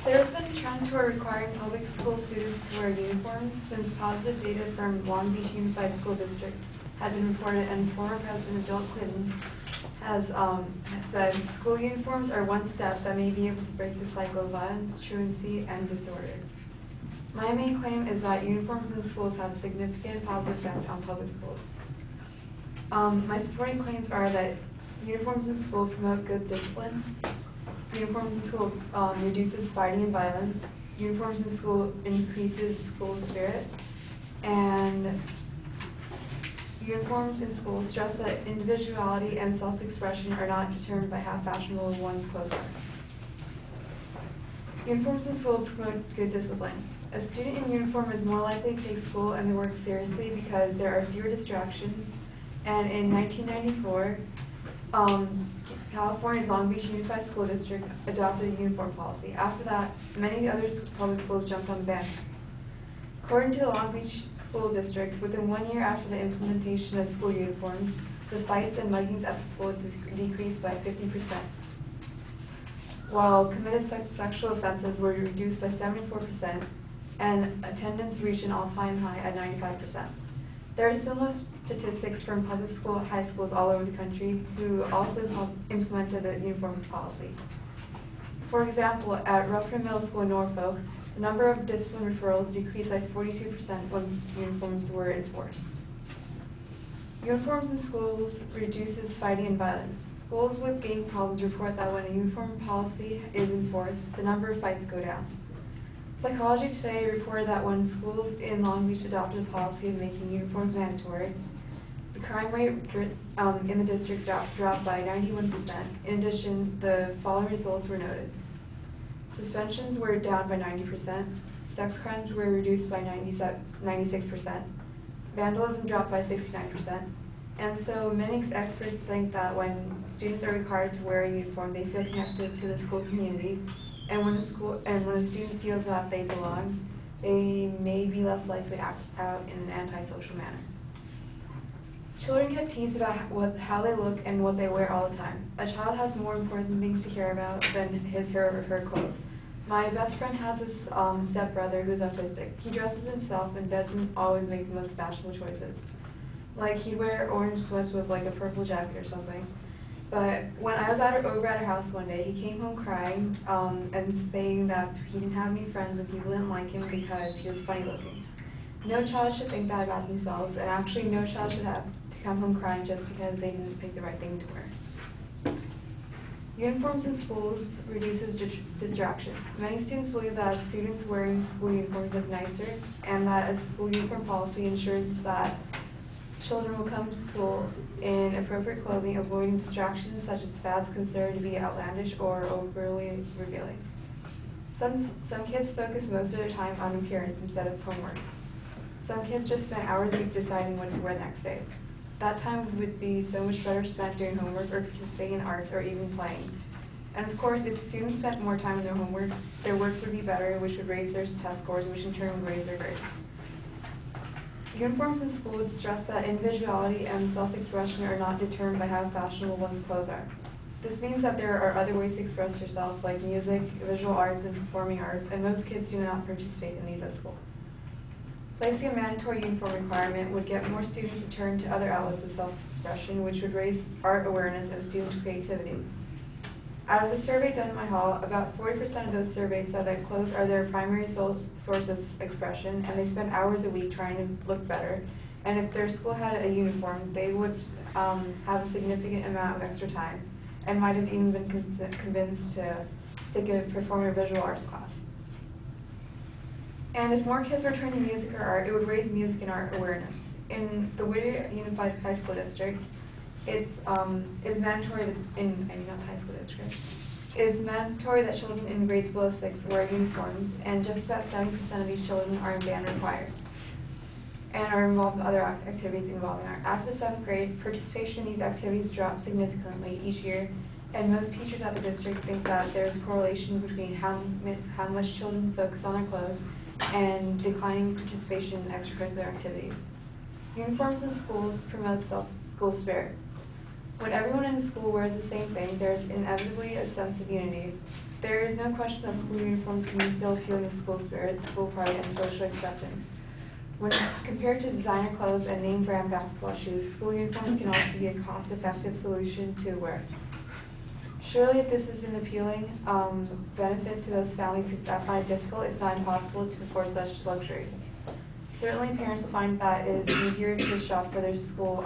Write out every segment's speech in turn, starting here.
There has been a trend toward requiring public school students to wear uniforms since positive data from Long Beach Unified School District had been reported, and former President Bill Clinton has said school uniforms are one step that may be able to break the cycle of violence, truancy, and disorder. My main claim is that uniforms in schools have a significant positive effect on public schools. My supporting claims are that uniforms in school promote good discipline, uniforms in school reduces fighting and violence, uniforms in school increases school spirit, and uniforms in schools stress that individuality and self-expression are not determined by how fashionable one's clothes are. Uniforms in school promote good discipline. A student in uniform is more likely to take school and their work seriously because there are fewer distractions, and in 1994, California's Long Beach Unified School District adopted a uniform policy. After that, many other public schools jumped on the bandwagon. According to the Long Beach School District, within 1 year after the implementation of school uniforms, the fights and muggings at the school decreased by 50%, while committed sexual offenses were reduced by 74%, and attendance reached an all-time high at 95%. There are similar statistics from public school and high schools all over the country who also implemented the uniform policy. For example, at Ruffin Middle School in Norfolk, the number of discipline referrals decreased by 42% when uniforms were enforced. Uniforms in schools reduces fighting and violence. Schools with gang problems report that when a uniform policy is enforced, the number of fights go down. Psychology Today reported that when schools in Long Beach adopted a policy of making uniforms mandatory, the crime rate in the district dropped by 91%. In addition, the following results were noted. Suspensions were down by 90%, sex crimes were reduced by 96%, vandalism dropped by 69%, and so many experts think that when students are required to wear a uniform, they feel connected to the school community, and when a student feels that they belong, they may be less likely to act out in an antisocial manner. Children get teased about how they look and what they wear all the time. A child has more important things to care about than his, her, or her clothes. My best friend has this stepbrother who's autistic. He dresses himself and doesn't always make the most fashionable choices. Like, he'd wear orange sweats with like a purple jacket or something. But when I was over at her house one day, he came home crying and saying that he didn't have any friends and people didn't like him because he was funny looking. No child should think that about themselves, and actually no child should have to come home crying just because they didn't pick the right thing to wear. Uniforms in schools reduces distractions. Many students believe that students wearing school uniforms look nicer, and that a school uniform policy ensures that children will come to school in appropriate clothing, avoiding distractions such as fads considered to be outlandish or overly revealing. Some kids focus most of their time on appearance instead of homework. Some kids just spend hours a week deciding what to wear the next day. That time would be so much better spent doing homework or participating in arts or even playing. And of course, if students spent more time in their homework, their work would be better, which would raise their test scores, which in turn would raise their grades. Uniforms in schools stress that individuality and self-expression are not determined by how fashionable one's clothes are. This means that there are other ways to express yourself, like music, visual arts, and performing arts, and most kids do not participate in these at school. Placing a mandatory uniform requirement would get more students to turn to other outlets of self-expression, which would raise art awareness and students' creativity. Out of the survey done in my hall, about 40% of those surveys said that clothes are their primary source of expression, and they spend hours a week trying to look better. And if their school had a uniform, they would have a significant amount of extra time, and might have even been convinced to take a performing visual arts class. And if more kids were trained in music or art, it would raise music and art awareness. In the Whittier Unified High School District, it's mandatory that children in grades below 6 wear uniforms, and just about 70% of these children are in band required and are involved in other activities involving art. After the 7th grade, participation in these activities drops significantly each year, and most teachers at the district think that there's a correlation between how much children focus on their clothes and declining participation in extracurricular activities. Uniforms in schools promote school spirit. When everyone in the school wears the same thing, there's inevitably a sense of unity. There is no question that school uniforms can instill a feeling of school spirit, school pride, and social acceptance. When compared to designer clothes and name brand basketball shoes, school uniforms can also be a cost-effective solution to wear. Surely if this is an appealing benefit to those families that find it difficult, if not impossible, to afford such luxury. Certainly parents will find that it is easier to shop for their school,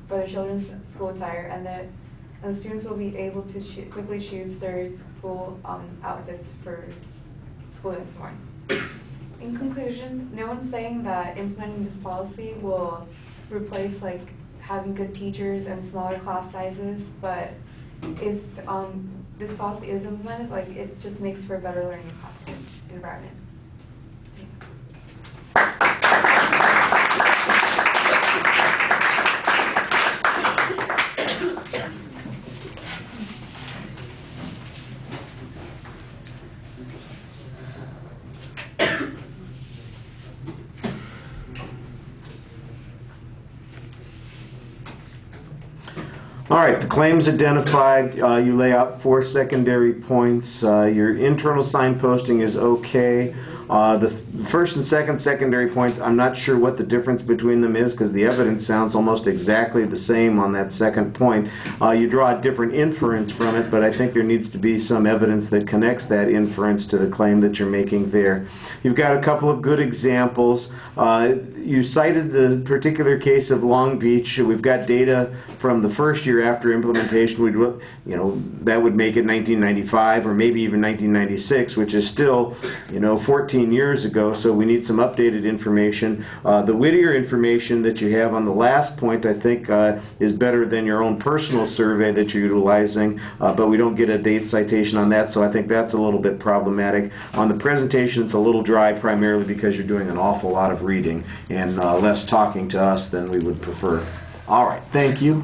for their children's school attire, and the students will be able to quickly choose their school outfits for school next morning. In conclusion, no one's saying that implementing this policy will replace having good teachers and smaller class sizes, but if this policy is implemented, it just makes for a better learning environment. All right, the claims identified, you lay out 4 secondary points. Your internal signposting is okay. The first and second secondary points, I'm not sure what the difference between them is because the evidence sounds almost exactly the same on that second point. You draw a different inference from it, but I think there needs to be some evidence that connects that inference to the claim that you're making there. You've got a couple of good examples. You cited the particular case of Long Beach. We've got data from the first year after implementation. That would make it 1995 or maybe even 1996, which is still 14 years ago, so we need some updated information. The Whittier information that you have on the last point, I think, is better than your own personal survey that you're utilizing, but we don't get a date citation on that, so I think that's a little bit problematic. On the presentation, it's a little dry, primarily because you're doing an awful lot of reading and less talking to us than we would prefer. All right, thank you.